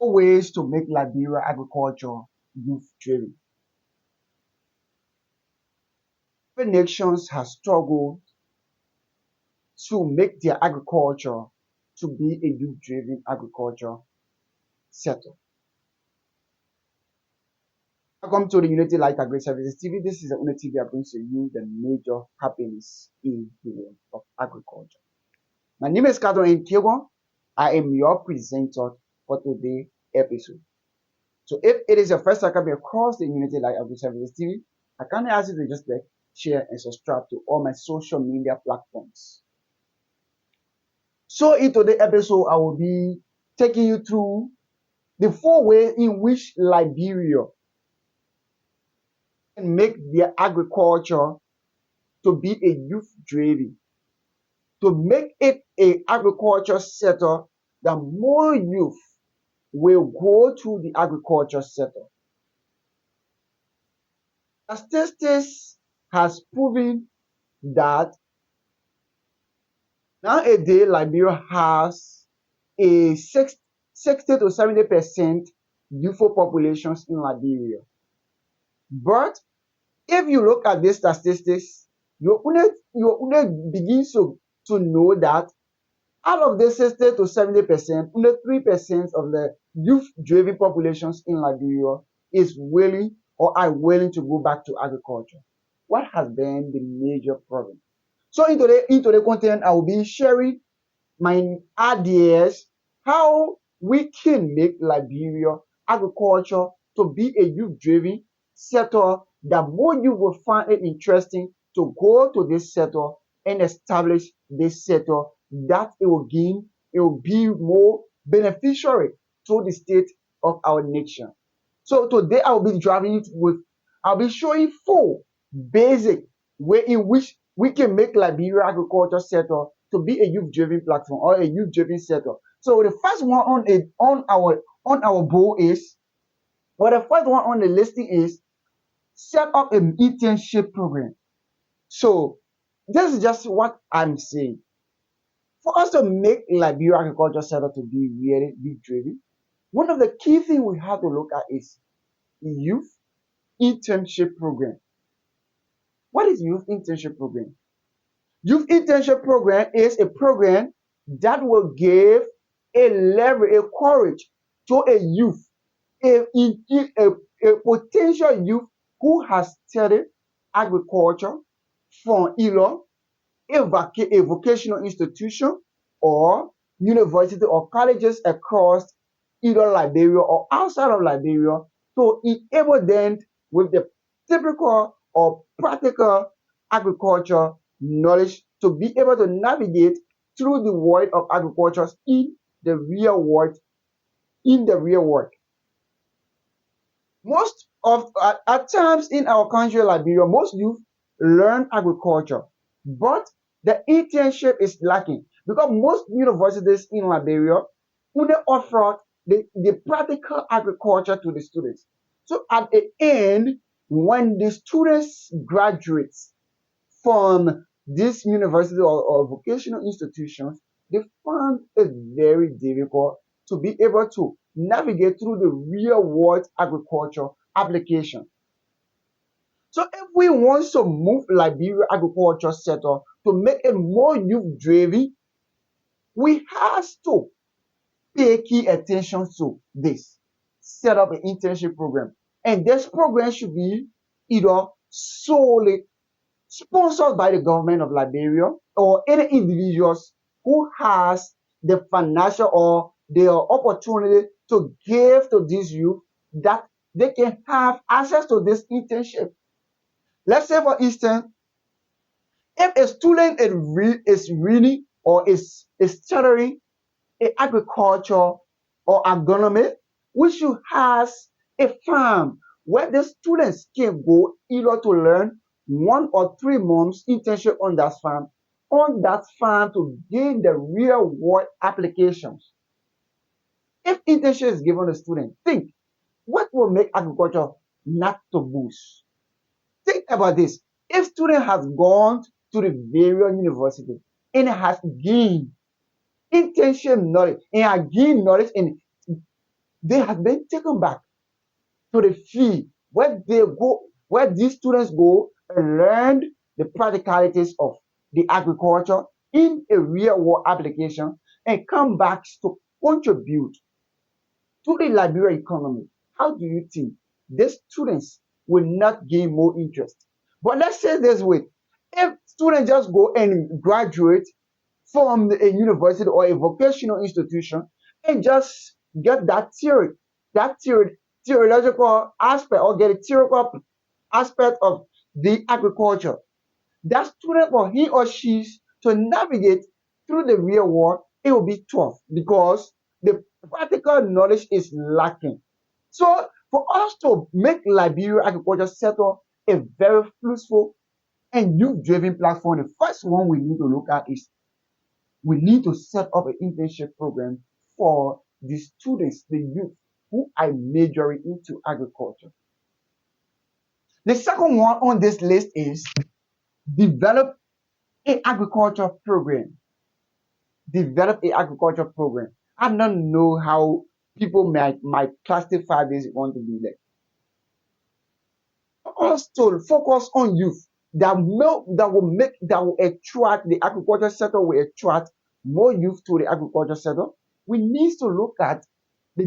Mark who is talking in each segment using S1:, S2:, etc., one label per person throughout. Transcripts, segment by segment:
S1: Ways to make Liberia agriculture youth driven. Different nations have struggled to make their agriculture to be a youth driven agriculture sector. Welcome to the Unity Light Agri Services TV. This is the only TV that brings to you the major happenings in the world of agriculture. My name is Catherine Kiegon. I am your presenter for today's episode. So if it is your first time coming across the Unity Light Agri Services TV, I kindly ask you to just like, share, and subscribe to all my social media platforms. So in today's episode, I will be taking you through the 4 ways in which Liberia can make their agriculture to be a youth driven, to make it a agriculture sector that more youth will go to the agriculture sector. Statistics has proven that nowadays Liberia has a 60 to 70% youthful populations in Liberia. But if you look at these statistics, you only begin to know that out of the 60 to 70%, only 3% of the youth-driven populations in Liberia is willing or are willing to go back to agriculture. What has been the major problem? So in today's content, I will be sharing my ideas how we can make Liberia agriculture to be a youth-driven sector that more youth will find it interesting to go to this sector and establish this sector, that it will be more beneficiary to the state of our nation. So today I'll be showing 4 basic way in which we can make Liberia agriculture sector to be a youth-driven platform or a youth-driven sector. So the first one on our board is, or the first one on the listing is, set up an internship program. So this is just what I'm saying. For us to make Liberia agriculture sector to be really youth-driven, one of the key things we have to look at is youth internship program. What is youth internship program? Youth internship program is a program that will give a level, a courage to a youth, a, a potential youth who has studied agriculture from either a vocational institution or university or colleges across either Liberia or outside of Liberia, to enable them with the typical or practical agriculture knowledge to be able to navigate through the world of agriculture in the real world. Most of at times in our country, Liberia, most youth learn agriculture, but the internship is lacking because most universities in Liberia only offer the practical agriculture to the students. So at the end, when the students graduate from this university or vocational institutions, they find it very difficult to be able to navigate through the real world agriculture application. So if we want to move Liberia agriculture sector to make it more youth driven, we have to pay key attention to this. Set up an internship program. And this program should be either solely sponsored by the government of Liberia or any individuals who has the financial or the opportunity to give to these youth, that they can have access to this internship. Let's say, for instance, if a student is reading or is studying agriculture or agronomy, which has a farm where the students can go either to learn 1 or 3 months internship on that farm to gain the real world applications. If internship is given to students, think what will make agriculture not to boost. Think about this. If student has gone to the various university and has gained internship knowledge and has gained knowledge in they have been taken back to the field where they go, where these students go and learn the practicalities of the agriculture in a real world application and come back to contribute to the Liberian economy. How do you think the students will not gain more interest? But let's say this way, if students just go and graduate from a university or a vocational institution and just get that theological aspect, or get a theoretical aspect of the agriculture, that student, for he or she to navigate through the real world, it will be tough because the practical knowledge is lacking. So for us to make Liberia agriculture sector a very fruitful and youth-driven platform, the first one we need to look at is we need to set up an internship program for the students, the youth who are majoring into agriculture. The second one on this list is develop an agriculture program. Develop an agriculture program. I don't know how people might classify this one to be like. Also focus on youth that will attract the agriculture sector, will attract more youth to the agriculture sector. We need to look at the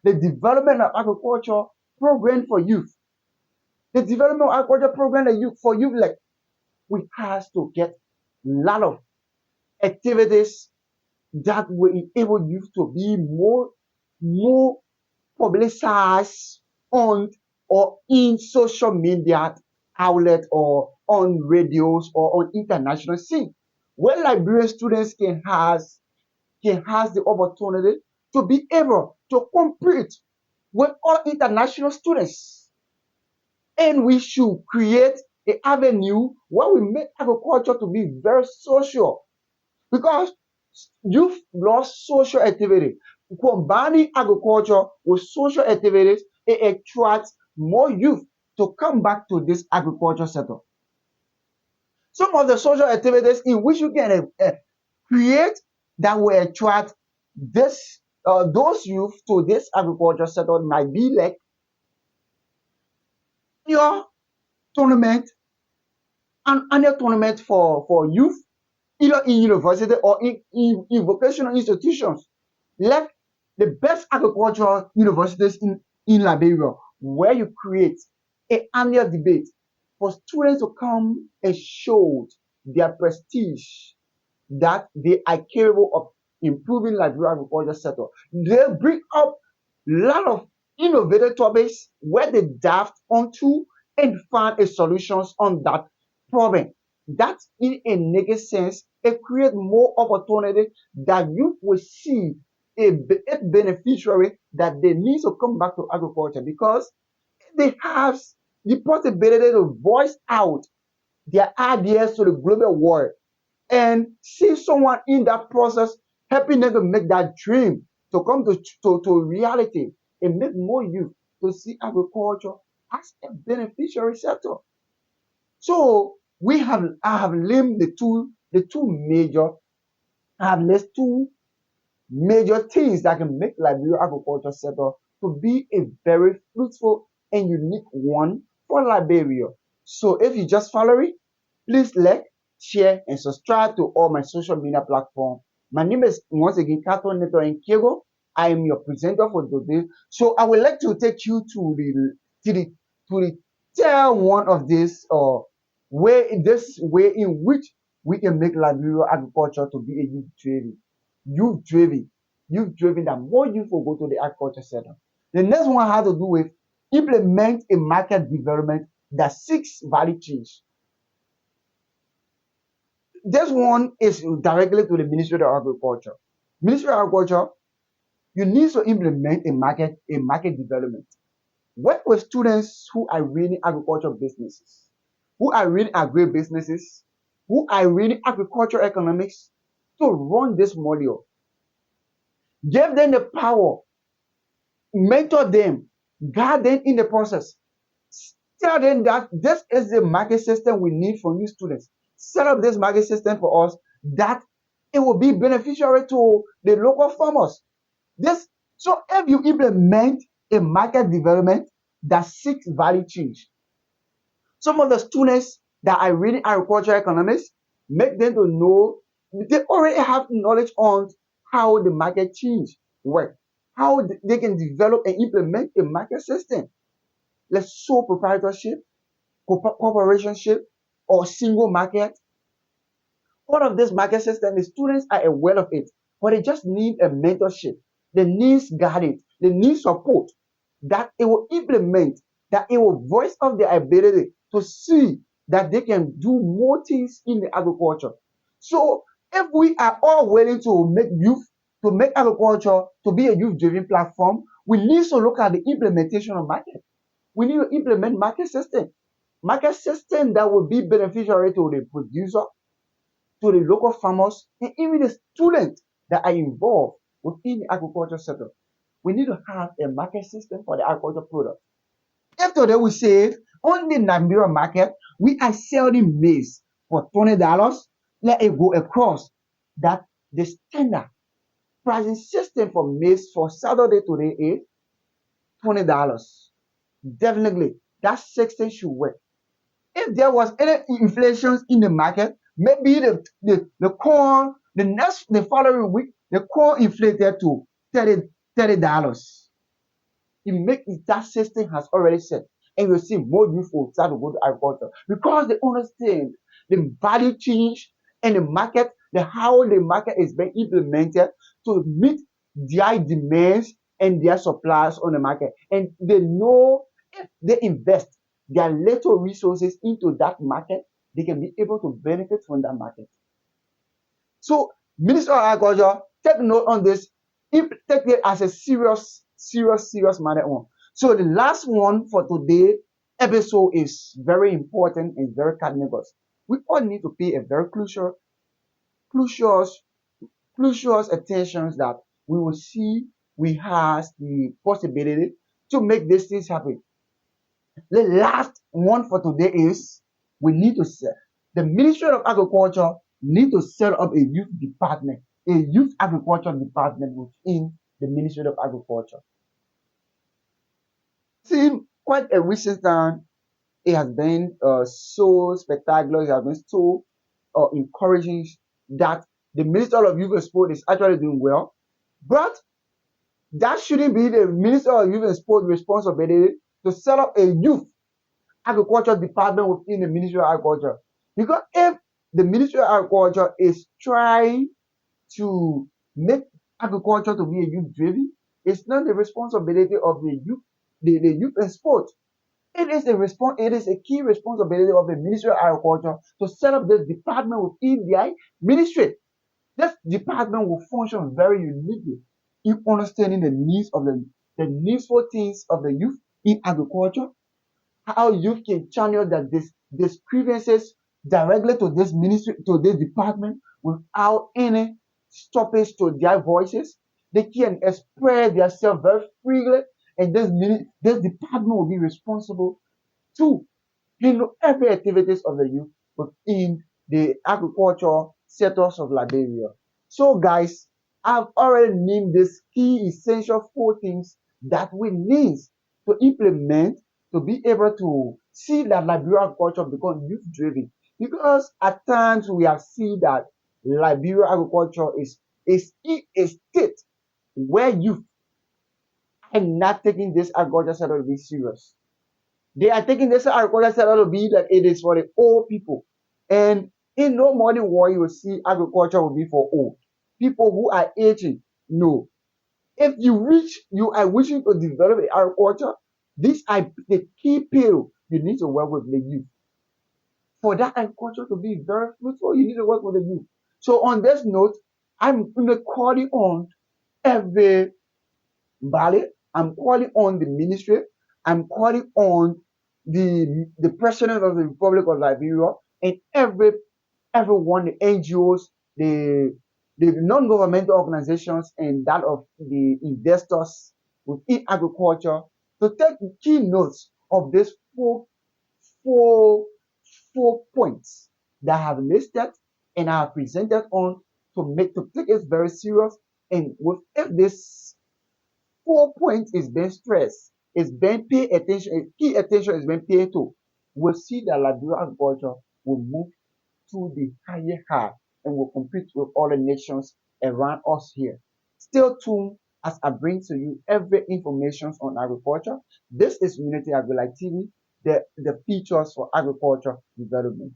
S1: development of agriculture program for youth. The development of agriculture program for youth, like we have to get a lot of activities that will enable youth to be more publicized on or in social media outlet or on radios or on international scene, where Liberian students can has the opportunity to be able to compete with all international students. And we should create an avenue where we make agriculture to be very social, because youth lost social activity. Combining agriculture with social activities, it attracts more youth to come back to this agriculture sector. Some of the social activities in which you can create that will attract this those youth to this agriculture sector might be like your tournament, an annual tournament for youth, either in university or in vocational institutions, like the best agricultural universities in Liberia, where you create an annual debate for students to come and show their prestige that they are capable of improving Liberia agriculture sector. They bring up a lot of innovative topics where they dive onto and find a solutions on that problem. That in a negative sense, it creates more opportunity that you will see a beneficiary that they need to come back to agriculture, because they have the possibility to voice out their ideas to the global world and see someone in that process helping them to make that dream to come to reality, and make more youth to see agriculture as a beneficiary sector. So I have named the two major I have listed two major things that can make Liberia agriculture sector to be a very fruitful and unique one for Liberia. So if you just follow it, please like, share, and subscribe to all my social media platforms. My name is once again Kato Neto Nkego. I am your presenter for today. So I would like to take you to the tier one of this way in which we can make Liberia agriculture to be a youth driven, youth driven that more youth will go to the agriculture sector. The next one has to do with implement a market development that seeks value change. This one is directly to the Ministry of Agriculture. Ministry of Agriculture, you need to implement a market development. Work with students who are running agriculture businesses, who are running agri businesses, who are running agriculture economics to run this module. Give them the power, mentor them, guide them in the process. Tell them that this is the market system we need for new students. Set up this market system for us that it will be beneficiary to the local farmers. This So if you implement a market development that seeks value change, some of the students that are reading agricultural economics, make them to know they already have knowledge on how the market change work, how they can develop and implement a market system, like sole proprietorship, corporationship, or single market. All of this market system, the students are aware of it, but they just need a mentorship. They need guidance. They need support that it will implement, that it will voice of their ability to see that they can do more things in the agriculture. So if we are all willing to make youth, to make agriculture to be a youth-driven platform, we need to look at the implementation of market. We need to implement market system that will be beneficiary to the producer, to the local farmers, and even the students that are involved within the agriculture sector. We need to have a market system for the agriculture product. If today we say on the Nigerian market, we are selling maize for $20, let it go across that the standard pricing system for maize for Saturday today is $20. Definitely, that system should work. If there was any inflation in the market, maybe the corn, the following week, the corn inflated to $30. It makes that system has already set. And you see more youth will start to go to agriculture because they understand the value change and the market, the how the market is being implemented to meet their demands and their supplies on the market. And they know if they invest their little resources into that market, they can be able to benefit from that market. So, Minister of Agriculture, take note on this. Take it as a serious matter on. So, the last one for today episode is very important and very cardinal. We all need to pay a very crucial, crucial attention that we will see we has the possibility to make these things happen. The last one for today is we need to set the Ministry of Agriculture need to set up a youth department, a youth agriculture department within the Ministry of Agriculture. See, quite a recent time, it has been so spectacular, it has been so encouraging that the Minister of Youth and Sport is actually doing well. But that shouldn't be the Minister of Youth and Sport responsibility to set up a youth agriculture department within the Ministry of Agriculture. Because if the Ministry of Agriculture is trying to make agriculture to be a youth driven, it's not the responsibility of the youth, the youth and sport. It is a key responsibility of the Ministry of Agriculture to set up this department within their ministry. This department will function very uniquely in understanding the needs of the needful things of the youth in agriculture, how youth can channel that these grievances directly to this ministry, to this department without any stoppage to their voices. They can express themselves very freely, and this department will be responsible to handle every activities of the youth within the agriculture sectors of Liberia. So guys, I've already named these key essential 4 things that we need to implement to be able to see that Liberia agriculture become youth driven. Because at times we have seen that Liberia agriculture is in a state where youth are not taking this agriculture sector to be serious. They are taking this agriculture sector to be that it is for the old people. And in no modern world, you will see agriculture will be for old people who are aging. No. If you are wishing to develop agriculture, these are the key people you need to work with the youth. For that agriculture to be very fruitful, you need to work with the youth. So on this note, I'm going to call you on every Valley. I'm calling on the ministry. I'm calling on the president of the Republic of Liberia and everyone, the NGOs, the non-governmental organizations, and that of the investors within agriculture to take key notes of these four, four points that I have listed and I have presented on to take it very serious. And with if this 4 points is being stressed, is being paid attention, key attention is being paid to, we'll see that Liberia agriculture will move to the higher high and will compete with other nations around us here. Still tuned as I bring to you every information on agriculture. This is Unity AgriLife TV, the features for agriculture development.